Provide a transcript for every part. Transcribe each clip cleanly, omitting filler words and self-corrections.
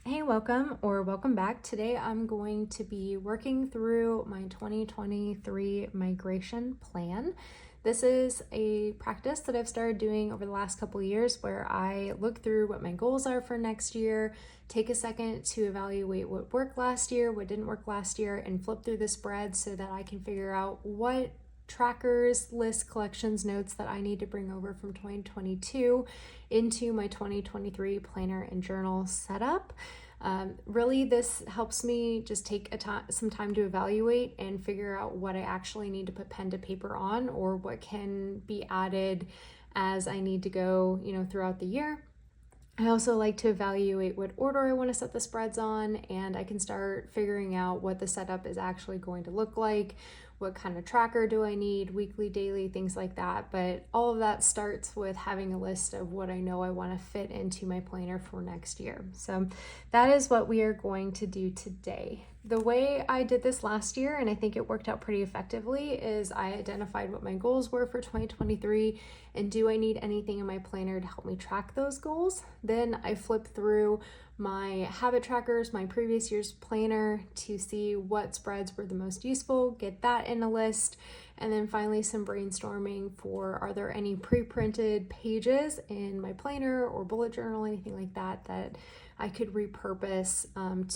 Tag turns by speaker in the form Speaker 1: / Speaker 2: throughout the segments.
Speaker 1: Hey, welcome back. Today I'm going to be working through my 2023 migration plan. This is a practice that I've started doing over the last couple of years where I look through what my goals are for next year, take a second to evaluate what worked last year, what didn't work last year, and flip through the spread so that I can figure out what trackers, lists, collections, notes that I need to bring over from 2022 into my 2023 planner and journal setup. Really, this helps me just take some time to evaluate and figure out what I actually need to put pen to paper on, or what can be added as I need to go, throughout the year. I also like to evaluate what order I want to set the spreads on, and I can start figuring out what the setup is actually going to look like, what kind of tracker do I need, weekly, daily, things like that. But all of that starts with having a list of what I know I want to fit into my planner for next year. So that is what we are going to do today. The way I did this last year, and I think it worked out pretty effectively, is I identified what my goals were for 2023 and do I need anything in my planner to help me track those goals. Then I flipped through my habit trackers, my previous year's planner, to see what spreads were the most useful, get that in a list, and then finally some brainstorming for are there any pre-printed pages in my planner or bullet journal, anything like that that I could repurpose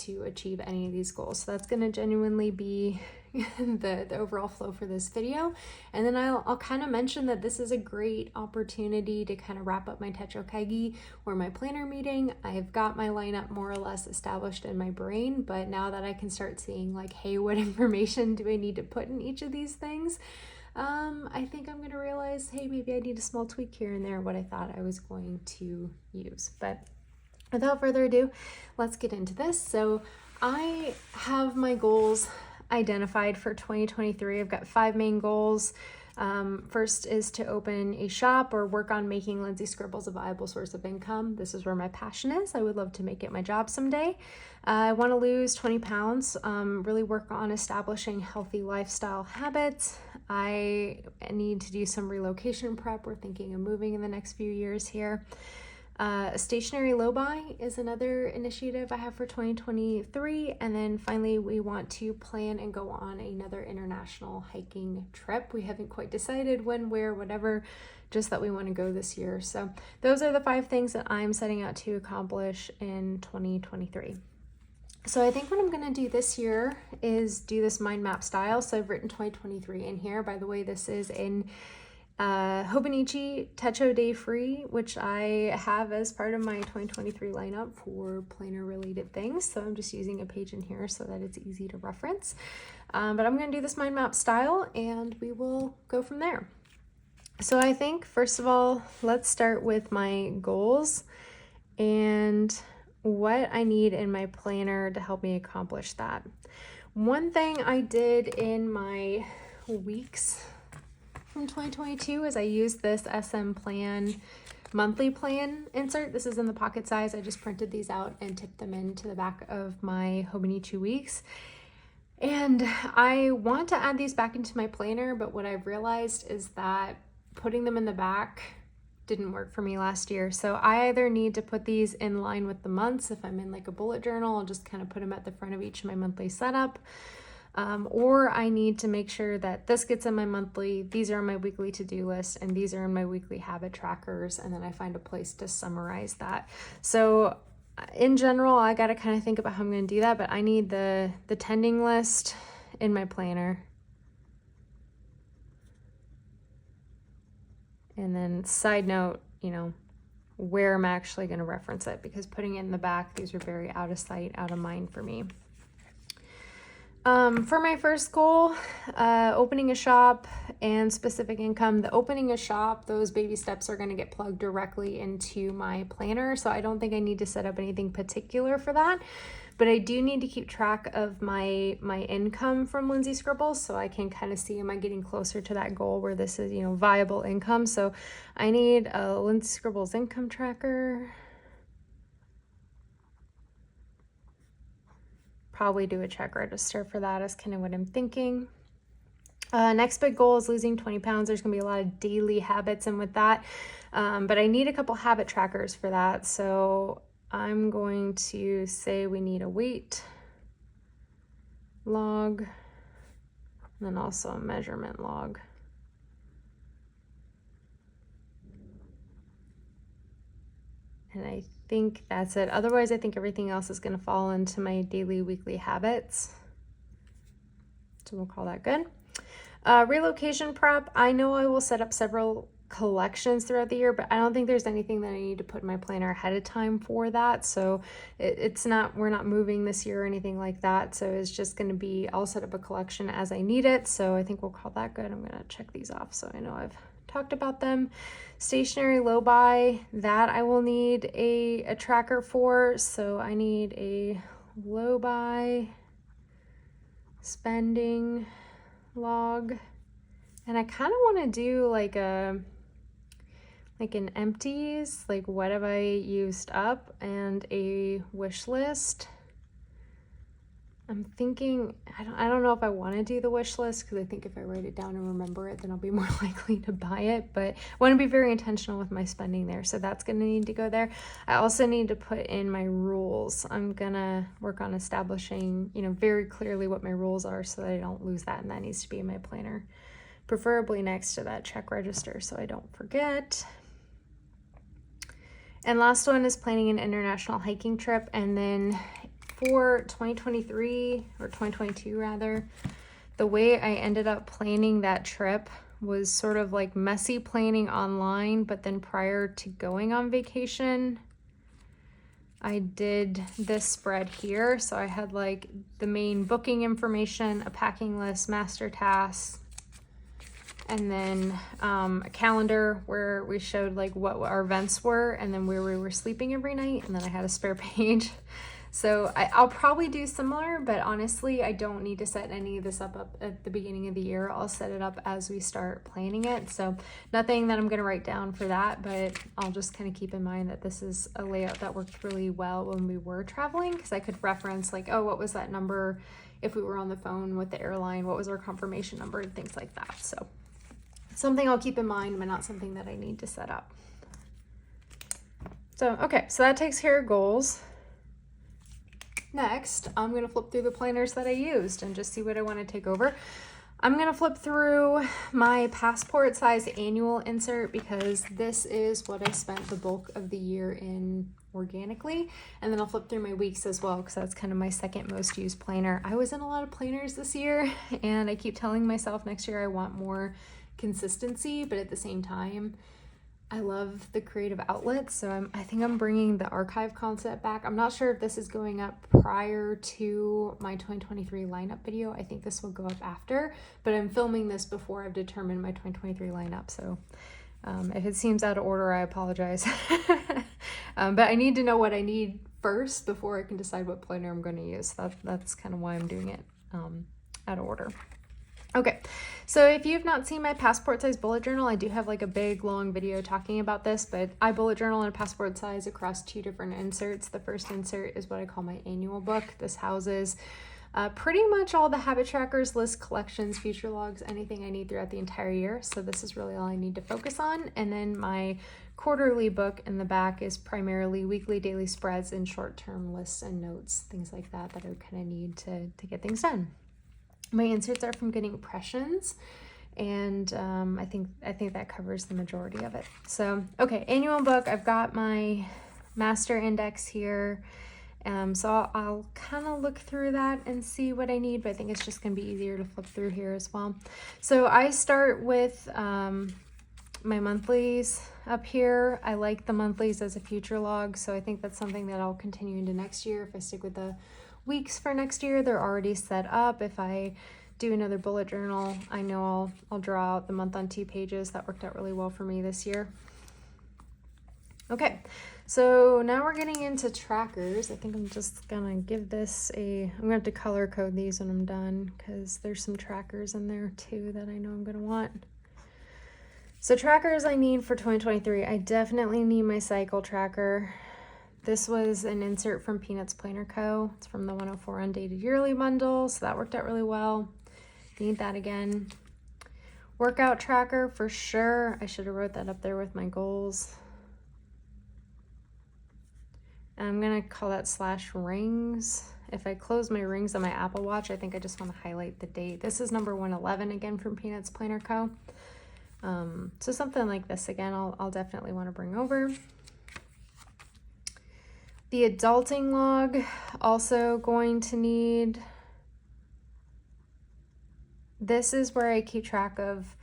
Speaker 1: to achieve any of these goals. So that's going to genuinely be the overall flow for this video. And then I'll kind of mention that this is a great opportunity to kind of wrap up my Techo or my planner meeting. I've got my lineup more or less established in my brain, but now that I can start seeing like, hey, what information do I need to put in each of these things? I think I'm going to realize, hey, maybe I need a small tweak here and there, what I thought I was going to use. But without further ado, let's get into this. So I have my goals identified for 2023. I've got 5 main goals. First is to open a shop or work on making LindseyScribbles a viable source of income. This is where my passion is. I would love to make it my job someday. I want to lose 20 pounds, really work on establishing healthy lifestyle habits. I need to do some relocation prep. We're thinking of moving in the next few years here. A stationary low buy is another initiative I have for 2023. And then finally, we want to plan and go on another international hiking trip. We haven't quite decided when, where, whatever, just that we want to go this year. So those are the 5 things that I'm setting out to accomplish in 2023. So I think what I'm going to do this year is do this mind map style. So I've written 2023 in here. By the way, this is in Hobonichi Techo Day Free, which I have as part of my 2023 lineup for planner related things. So I'm just using a page in here so that it's easy to reference. But I'm going to do this mind map style and we will go from there. So I think first of all, let's start with my goals and what I need in my planner to help me accomplish that. One thing I did in my weeks from 2022 is I used this SM Plan monthly plan insert. This is in the pocket size. I just printed these out and tipped them into the back of my Hobonichi weeks. And I want to add these back into my planner, but what I've realized is that putting them in the back didn't work for me last year. So I either need to put these in line with the months. If I'm in like a bullet journal, I'll just kind of put them at the front of each of my monthly setup. Or I need to make sure that this gets in my monthly, these are on my weekly to-do list, and these are in my weekly habit trackers, and then I find a place to summarize that. So in general, I got to kind of think about how I'm going to do that, but I need the tending list in my planner. And then side note, where I'm actually going to reference it, because putting it in the back, these are very out of sight, out of mind for me. For my first goal, opening a shop and specific income, the opening a shop, those baby steps are going to get plugged directly into my planner. So I don't think I need to set up anything particular for that, but I do need to keep track of my income from LindseyScribbles so I can kind of see, am I getting closer to that goal where this is, viable income. So I need a LindseyScribbles income tracker. Probably do a check register for that is kind of what I'm thinking. Next big goal is losing 20 pounds. There's gonna be a lot of daily habits in with that, but I need a couple habit trackers for that. So I'm going to say we need a weight log and then also a measurement log. And I think that's it. Otherwise, I think everything else is going to fall into my daily, weekly habits. So we'll call that good. Relocation prep. I know I will set up several collections throughout the year, but I don't think there's anything that I need to put in my planner ahead of time for that. So it's not, we're not moving this year or anything like that. So it's just going to be, I'll set up a collection as I need it. So I think we'll call that good. I'm going to check these off so I know I've talked about them. Stationary low buy, that I will need a tracker for. So I need a low buy spending log, and I kind of want to do like an empties, like what have I used up, and a wish list. I'm thinking, I don't know if I want to do the wish list, because I think if I write it down and remember it, then I'll be more likely to buy it, but I want to be very intentional with my spending there, so that's going to need to go there. I also need to put in my rules. I'm going to work on establishing, very clearly what my rules are so that I don't lose that, and that needs to be in my planner, preferably next to that check register so I don't forget. And last one is planning an international hiking trip, and then for 2023 or 2022 rather, the way I ended up planning that trip was sort of like messy planning online, but then prior to going on vacation, I did this spread here. So I had like the main booking information, a packing list, master tasks, and then a calendar where we showed like what our events were and then where we were sleeping every night, and then I had a spare page. So I'll probably do similar, but honestly, I don't need to set any of this up at the beginning of the year. I'll set it up as we start planning it. So nothing that I'm going to write down for that, but I'll just kind of keep in mind that this is a layout that worked really well when we were traveling, because I could reference like, oh, what was that number if we were on the phone with the airline? What was our confirmation number and things like that. So something I'll keep in mind, but not something that I need to set up. So, okay, so that takes care of goals. Next, I'm going to flip through the planners that I used and just see what I want to take over. I'm going to flip through my passport size annual insert because this is what I spent the bulk of the year in organically. And then I'll flip through my weeks as well because that's kind of my second most used planner. I was in a lot of planners this year and I keep telling myself next year I want more consistency, but at the same time, I love the creative outlets, so I think I'm bringing the archive concept back. I'm not sure if this is going up prior to my 2023 lineup video. I think this will go up after, but I'm filming this before I've determined my 2023 lineup, so if it seems out of order, I apologize. But I need to know what I need first before I can decide what planner I'm going to use. That's kind of why I'm doing it out of order. Okay, so if you've not seen my passport size bullet journal, I do have like a big long video talking about this, but I bullet journal in a passport size across 2 different inserts. The first insert is what I call my annual book. This houses pretty much all the habit trackers, lists, collections, future logs, anything I need throughout the entire year. So this is really all I need to focus on. And then my quarterly book in the back is primarily weekly, daily spreads, and short-term lists and notes, things like that I kind of need to get things done. My inserts are from GoodInkPression, and I think that covers the majority of it. So, okay, annual book, I've got my master index here. So I'll kind of look through that and see what I need, but I think it's just going to be easier to flip through here as well. So I start with my monthlies up here. I like the monthlies as a future log, so I think that's something that I'll continue into next year. If I stick with the weeks for next year, they're already set up. If I do another bullet journal, I know I'll draw out the month on 2 pages. That worked out really well for me this year. Okay, so now we're getting into trackers. I think I'm just gonna give this I'm gonna have to color code these when I'm done because there's some trackers in there too that I know I'm gonna want. So trackers I need for 2023. I definitely need my cycle tracker. This was an insert from Peanuts Planner Co. It's from the 104 Undated Yearly Bundle, so that worked out really well. Need that again. Workout tracker for sure. I should have wrote that up there with my goals. And I'm gonna call that /rings. If I close my rings on my Apple Watch, I think I just want to highlight the date. This is number 111 again from Peanuts Planner Co. So something like this again, I'll definitely want to bring over. The adulting log, also going to need. This is where I keep track of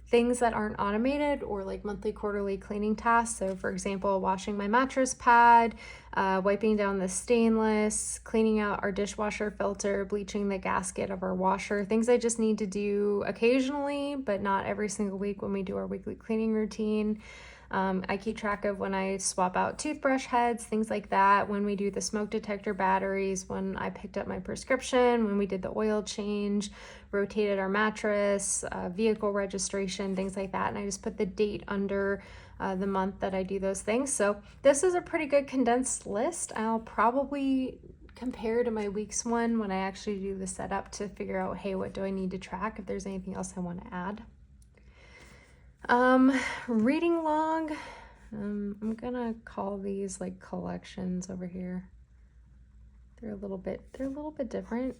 Speaker 1: things that aren't automated or like monthly, quarterly cleaning tasks. So for example, washing my mattress pad, wiping down the stainless, cleaning out our dishwasher filter, bleaching the gasket of our washer, things I just need to do occasionally, but not every single week when we do our weekly cleaning routine. I keep track of when I swap out toothbrush heads, things like that, when we do the smoke detector batteries, when I picked up my prescription, when we did the oil change, rotated our mattress, vehicle registration, things like that. And I just put the date under the month that I do those things. So this is a pretty good condensed list. I'll probably compare to my weeks one when I actually do the setup to figure out, hey, what do I need to track if there's anything else I want to add. Reading log, I'm gonna call these like collections over here. They're a little bit different.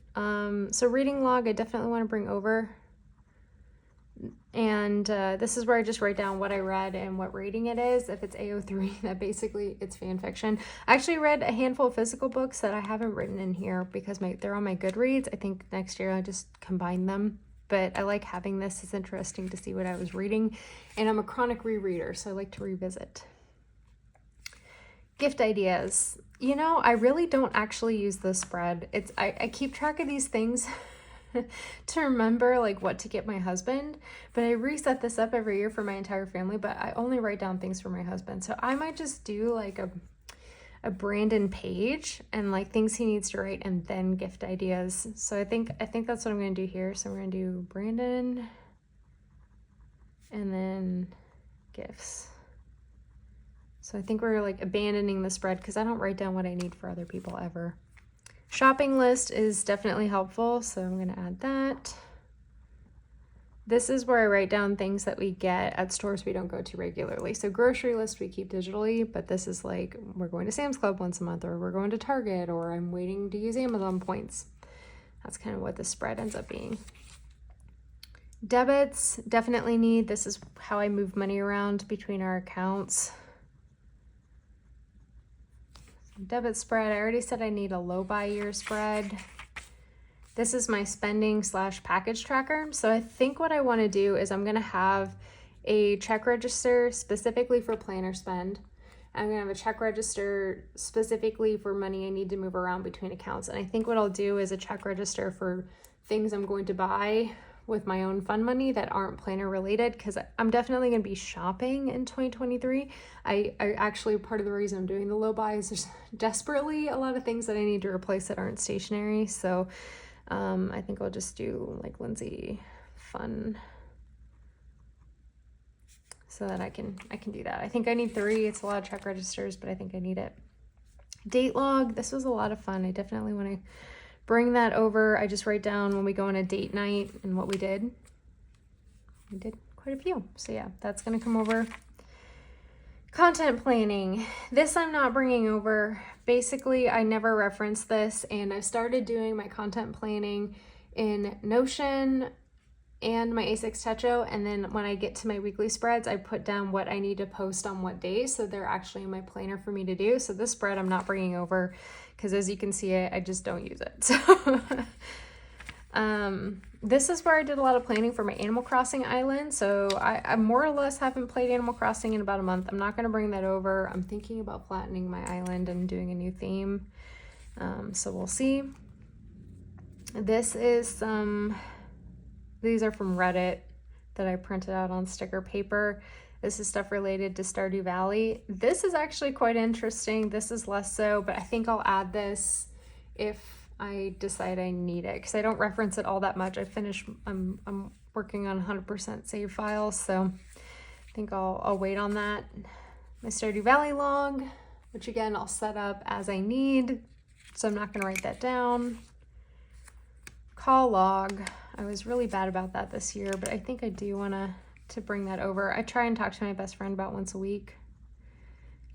Speaker 1: So reading log, I definitely want to bring over. And this is where I just write down what I read and what rating it is. If it's AO3, that basically it's fan fiction. I actually read a handful of physical books that I haven't written in here because they're on my Goodreads. I think next year I'll just combine them. But I like having this. It's interesting to see what I was reading. And I'm a chronic rereader, so I like to revisit. Gift ideas. You know, I really don't actually use this spread. I keep track of these things to remember like what to get my husband, but I reset this up every year for my entire family, but I only write down things for my husband. So I might just do like a Brandon page and like things he needs to write and then gift ideas. So I think that's what I'm going to do here. So we're going to do Brandon and then gifts. So I think we're like abandoning the spread because I don't write down what I need for other people ever. Shopping list is definitely helpful. So I'm going to add that. This is where I write down things that we get at stores we don't go to regularly. So grocery list we keep digitally, but this is like we're going to Sam's Club once a month, or we're going to Target, or I'm waiting to use Amazon points. That's kind of what the spread ends up being. Debits, definitely need. This is how I move money around between our accounts. Debit spread, I already said I need a low buy year spread. This is my spending / package tracker. So I think what I want to do is I'm going to have a check register specifically for planner spend. I'm going to have a check register specifically for money I need to move around between accounts. And I think what I'll do is a check register for things I'm going to buy with my own fund money that aren't planner related, because I'm definitely going to be shopping in 2023. I actually, part of the reason I'm doing the low buy is there's desperately a lot of things that I need to replace that aren't stationary. So I think I'll just do like Lindsey Fun so that I can do that. I think I need 3. It's a lot of check registers, but I think I need it. Date log. This was a lot of fun. I definitely want to bring that over. I just write down when we go on a date night and what we did. We did quite a few. So yeah, that's going to come over. Content planning. This I'm not bringing over. Basically, I never reference this, and I started doing my content planning in Notion and my A6 Techo, and then when I get to my weekly spreads, I put down what I need to post on what days, so they're actually in my planner for me to do. So this spread I'm not bringing over because, as you can see, I just don't use it. So this is where I did a lot of planning for my Animal Crossing island. So I more or less haven't played Animal Crossing in about a month. I'm not going to bring that over. I'm thinking about flattening my island and doing a new theme. So we'll see. This is these are from Reddit that I printed out on sticker paper. This is stuff related to Stardew Valley. This is actually quite interesting. This is less so, but I think I'll add this if I decide I need it, because I don't reference it all that much. I'm working on 100% save files, so I think I'll wait on that. My Stardew Valley log, which again I'll set up as I need, so I'm not going to write that down. Call log. I was really bad about that this year, but I think I do want to bring that over. I try and talk to my best friend about once a week,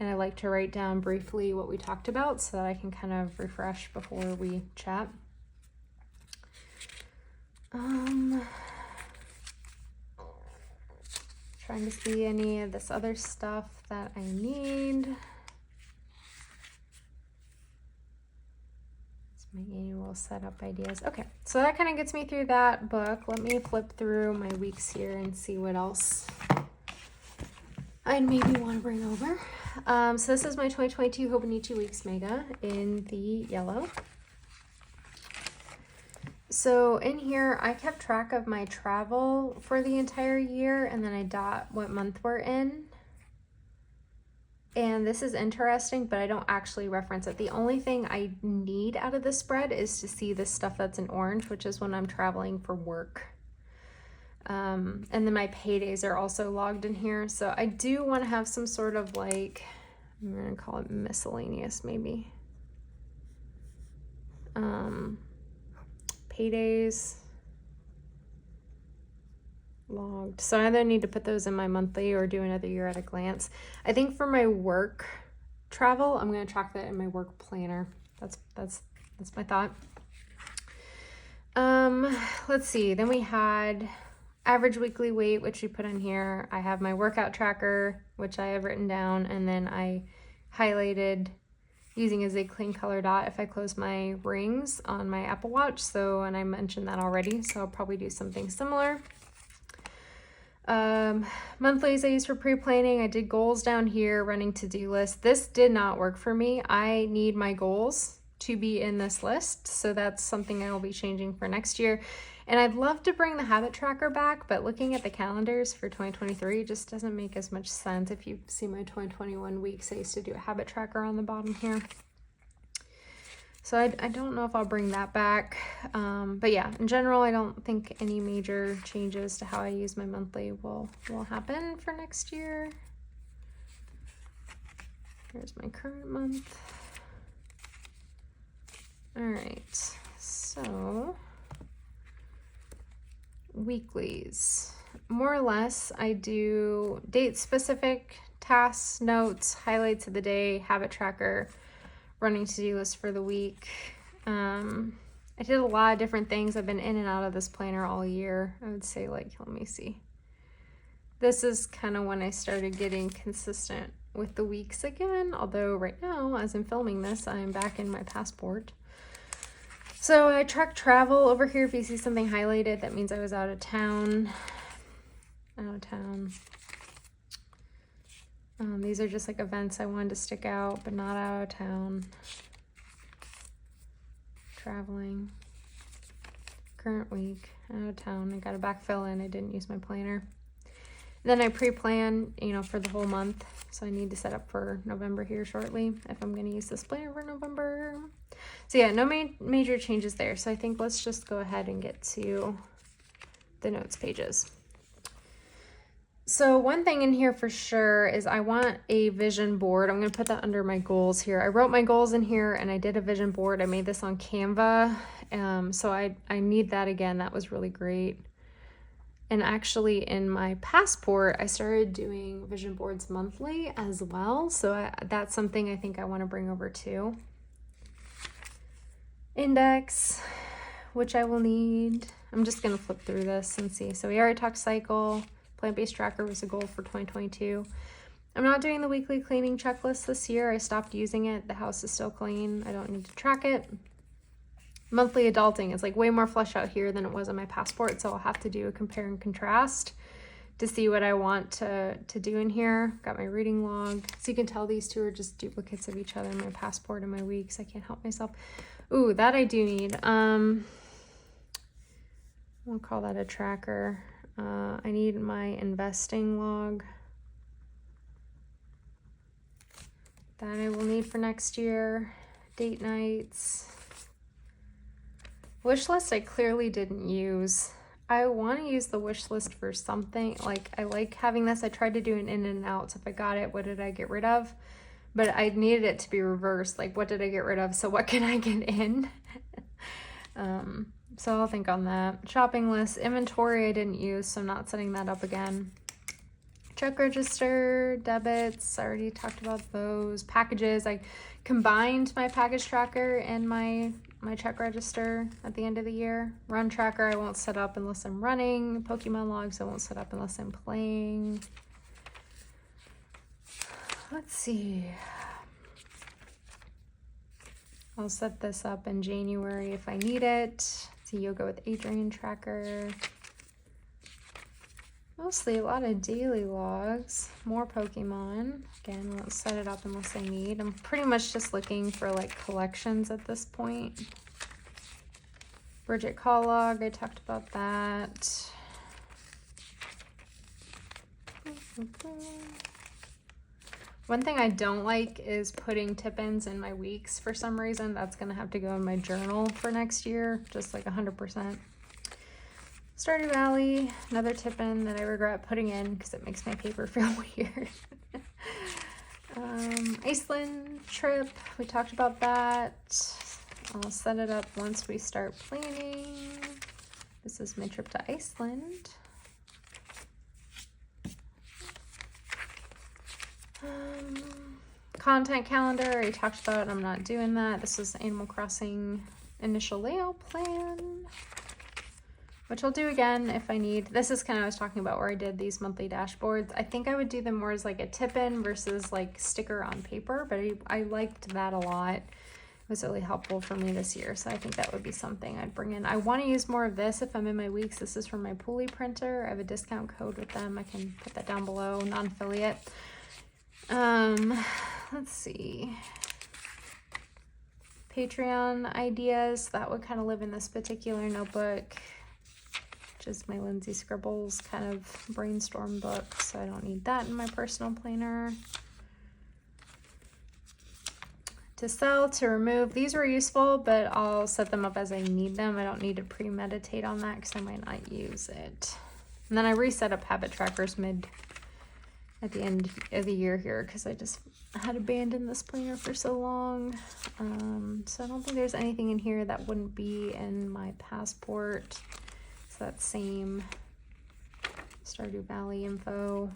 Speaker 1: and I like to write down briefly what we talked about so that I can kind of refresh before we chat. Trying to see any of this other stuff that I need. It's my annual setup ideas. Okay, so that kind of gets me through that book. Let me flip through my weeks here and see what else I maybe want to bring over. So this is my 2022 Hobonichi Weeks Mega in the yellow. So in here, I kept track of my travel for the entire year, and then I dot what month we're in. And this is interesting, but I don't actually reference it. The only thing I need out of this spread is to see the stuff that's in orange, which is when I'm traveling for work. And then my paydays are also logged in here. So I do want to have some sort of like, I'm going to call it miscellaneous maybe. Paydays logged. So I either need to put those in my monthly or do another year at a glance. I think for my work travel, I'm going to track that in my work planner. That's my thought. Let's see. Then we had average weekly weight, which we put in here. I have my workout tracker, which I have written down, and then I highlighted using a zig clean color dot if I close my rings on my Apple Watch. So, and I mentioned that already, so I'll probably do something similar. Monthlies I use for pre-planning. I did goals down here, running to-do list. This did not work for me. I need my goals to be in this list, so that's something I will be changing for next year. And I'd love to bring the habit tracker back, but looking at the calendars for 2023 just doesn't make as much sense. If you see my 2021 weeks, I used to do a habit tracker on the bottom here. So I don't know if I'll bring that back. But yeah, in general, I don't think any major changes to how I use my monthly will happen for next year. Here's my current month. All right, so weeklies. More or less, I do date-specific tasks, notes, highlights of the day, habit tracker, running to-do list for the week. I did a lot of different things. I've been in and out of this planner all year. I would say, like, let me see. This is kind of when I started getting consistent with the weeks again, although right now, as I'm filming this, I'm back in my passport. So I track travel over here. If you see something highlighted, that means I was out of town. These are just like events I wanted to stick out, but not out of town. Traveling. Current week, out of town. I got to backfill in. I didn't use my planner. Then I pre-plan, for the whole month. So I need to set up for November here shortly if I'm going to use this planner for November. So yeah, no major changes there. So I think let's just go ahead and get to the notes pages. So one thing in here for sure is I want a vision board. I'm going to put that under my goals here. I wrote my goals in here and I did a vision board. I made this on Canva. So I need that again. That was really great. And actually in my passport, I started doing vision boards monthly as well. So that's something I think I want to bring over too. Index, which I will need. I'm just going to flip through this and see. So we already talked cycle. Plant-based tracker was a goal for 2022. I'm not doing the weekly cleaning checklist this year. I stopped using it. The house is still clean. I don't need to track it. Monthly adulting is like way more flesh out here than it was on my passport, so I'll have to do a compare and contrast to see what I want to do in here. Got my reading log. So you can tell these two are just duplicates of each other, my passport and my weeks. I can't help myself. Ooh, that I do need. We'll call that a tracker. I need my investing log. That I will need for next year. Date nights. Wish list I clearly didn't use. I want to use the wish list for something. Like, I like having this. I tried to do an in and out. So if I got it, what did I get rid of? But I needed it to be reversed. Like, what did I get rid of? So what can I get in? So I'll think on that. Shopping list. Inventory I didn't use, so I'm not setting that up again. check register, debits, I already talked about those. Packages, I combined my package tracker and my check register at the end of the year. Run tracker, I won't set up unless I'm running. Pokemon logs, I won't set up unless I'm playing. Let's see. I'll set this up in January if I need it. See Yoga with Adrian tracker. Mostly a lot of daily logs, more Pokemon. Again, won't set it up unless I need. I'm pretty much just looking for like collections at this point. Bridget call log, I talked about that. One thing I don't like is putting tip-ins in my weeks for some reason. That's gonna have to go in my journal for next year, just like 100%. Stardew Valley, another tip-in that I regret putting in because it makes my paper feel weird. Iceland trip, we talked about that. I'll set it up once we start planning. This is my trip to Iceland. Content calendar, I already talked about, I'm not doing that. This is Animal Crossing initial layout plan, which I'll do again if I need. This is kind of what I was talking about where I did these monthly dashboards. I think I would do them more as like a tip-in versus like sticker on paper, but I liked that a lot. It was really helpful for me this year, so I think that would be something I'd bring in. I want to use more of this if I'm in my weeks. This is from my Pulley printer. I have a discount code with them. I can put that down below, non-affiliate. Let's see. Patreon ideas, that would kind of live in this particular notebook, which is my LindseyScribbles kind of brainstorm book, so I don't need that in my personal planner. To sell, to remove, these were useful, but I'll set them up as I need them. I don't need to premeditate on that because I might not use it. And then I reset up habit trackers at the end of the year here because I just had abandoned this planner for so long. So I don't think there's anything in here that wouldn't be in my passport. It's that same Stardew Valley info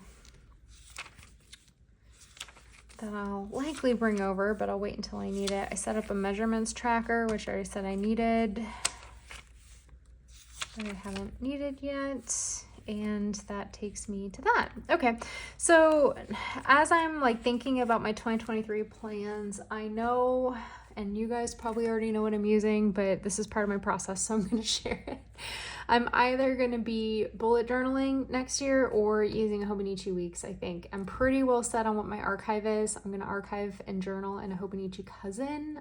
Speaker 1: that I'll likely bring over, but I'll wait until I need it. I set up a measurements tracker, which I already said I needed, but I haven't needed yet. And that takes me to that. Okay, so as I'm like thinking about my 2023 plans, I know, and you guys probably already know what I'm using, but this is part of my process, so I'm gonna share it. I'm either gonna be bullet journaling next year or using a Hobonichi Weeks, I think. I'm pretty well set on what my archive is. I'm gonna archive and journal in a Hobonichi Cousin.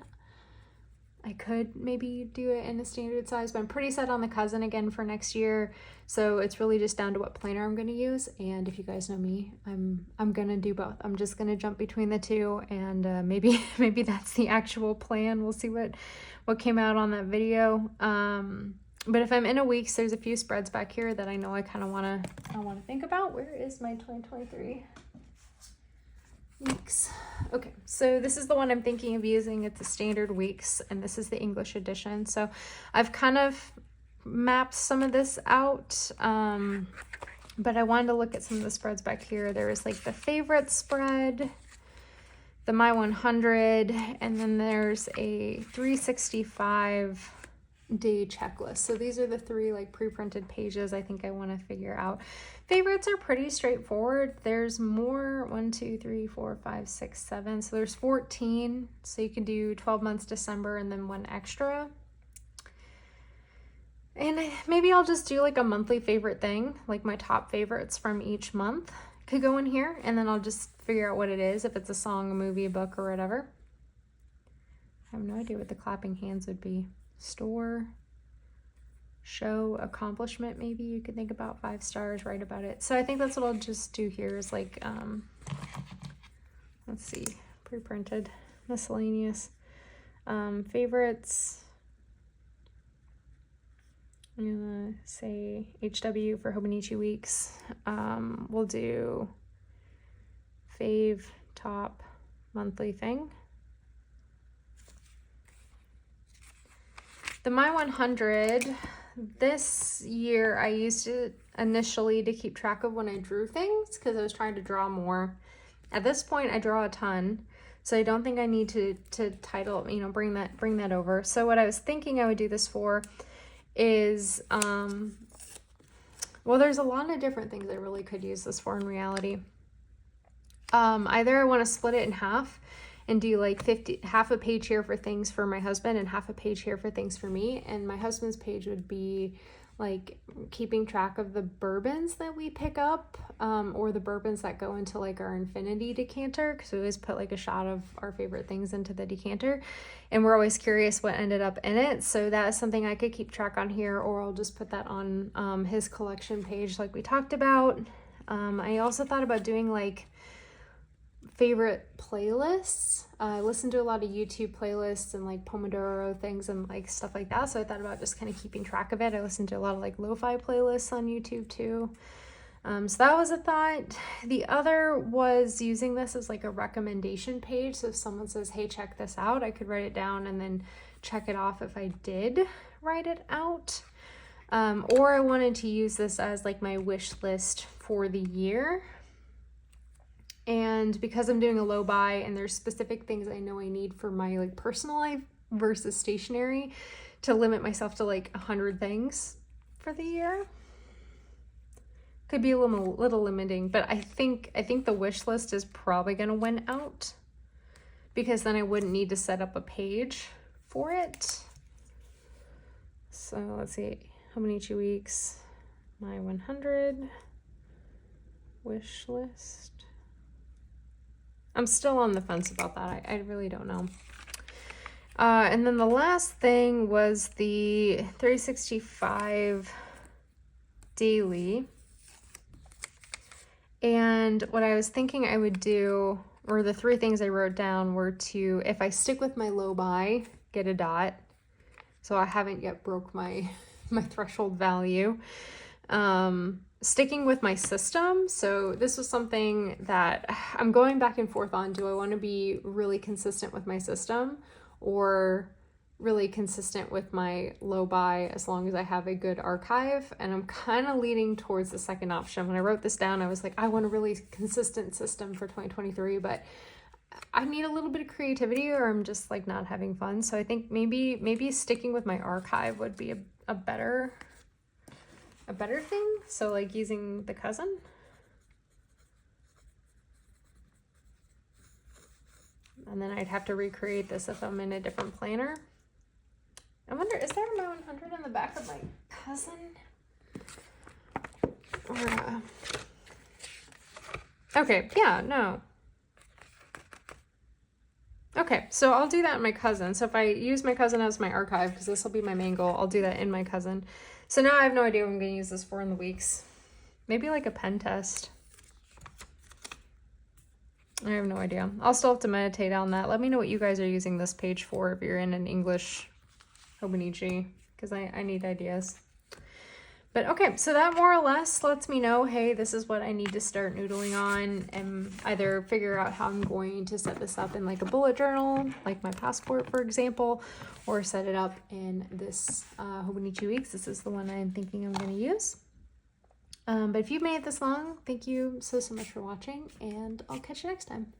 Speaker 1: I could maybe do it in a standard size, but I'm pretty set on the Cousin again for next year. So it's really just down to what planner I'm going to use. And if you guys know me, I'm going to do both. I'm just going to jump between the two, and maybe that's the actual plan. We'll see what came out on that video. But if I'm in a week's, there's a few spreads back here that I know I kind of want to think about. Where is my 2023 weeks? Okay, so this is the one I'm thinking of using. It's a standard weeks, and this is the English edition. So I've kind of mapped some of this out, but I wanted to look at some of the spreads back here. There is like the favorite spread, the My 100, and then there's a 365 day checklist. So these are the three like pre-printed pages I think I want to figure out. Favorites are pretty straightforward. There's more, 1, 2, 3, 4, 5, 6, 7. So there's 14. So you can do 12 months December and then one extra. And maybe I'll just do like a monthly favorite thing, like my top favorites from each month could go in here, and then I'll just figure out what it is, if it's a song, a movie, a book, or whatever. I have no idea what the clapping hands would be. Store, show, accomplishment, maybe you could think about 5 stars, write about it. So I think that's what I'll just do here is like, let's see, pre-printed, miscellaneous, favorites. I'm gonna say HW for Hobonichi Weeks. We'll do fave, top, monthly thing. The My 100, this year I used it initially to keep track of when I drew things because I was trying to draw more. At this point, I draw a ton, so I don't think I need to title, you know, bring that over. So what I was thinking I would do this for is, well, there's a lot of different things I really could use this for in reality. Either I want to split it in half and do like half a page here for things for my husband and half a page here for things for me. And my husband's page would be like keeping track of the bourbons that we pick up, or the bourbons that go into like our infinity decanter, because we always put like a shot of our favorite things into the decanter and we're always curious what ended up in it. So that is something I could keep track on here, or I'll just put that on his collection page like we talked about. I also thought about doing like favorite playlists. I listen to a lot of YouTube playlists and like Pomodoro things and like stuff like that, so I thought about just kind of keeping track of it. I listen to a lot of like lo-fi playlists on YouTube too. So that was a thought. The other was using this as like a recommendation page, so if someone says, hey, check this out, I could write it down and then check it off if I did write it out. Or I wanted to use this as like my wish list for the year. And because I'm doing a low buy and there's specific things I know I need for my like personal life versus stationery, to limit myself to like 100 things for the year could be a little limiting, but I think the wish list is probably going to win out, because then I wouldn't need to set up a page for it. So let's see, Hobonichi weeks, my 100 wish list. I'm still on the fence about that. I really don't know. And then the last thing was the 365 daily. And what I was thinking I would do, or the three things I wrote down, were to, if I stick with my low buy, get a dot. So I haven't yet broke my threshold value. Sticking with my system. So this was something that I'm going back and forth on. Do I want to be really consistent with my system, or really consistent with my low buy as long as I have a good archive? And I'm kind of leaning towards the second option. When I wrote this down, I was like, I want a really consistent system for 2023, but I need a little bit of creativity or I'm just like not having fun. So I think maybe sticking with my archive would be a better thing. So like using the cousin. And then I'd have to recreate this if I'm in a different planner. I wonder, is there my 100 on the back of my cousin? Or, okay, yeah, no. Okay, so I'll do that in my cousin. So if I use my cousin as my archive, because this will be my main goal, I'll do that in my cousin. So now I have no idea what I'm going to use this for in the weeks. Maybe like a pen test. I have no idea. I'll still have to meditate on that. Let me know what you guys are using this page for if you're in an English Hobonichi, because I need ideas. But okay, so that more or less lets me know, hey, this is what I need to start noodling on, and either figure out how I'm going to set this up in like a bullet journal, like my passport, for example, or set it up in this Hobonichi Weeks. This is the one I'm thinking I'm going to use. But if you've made it this long, thank you so much for watching, and I'll catch you next time.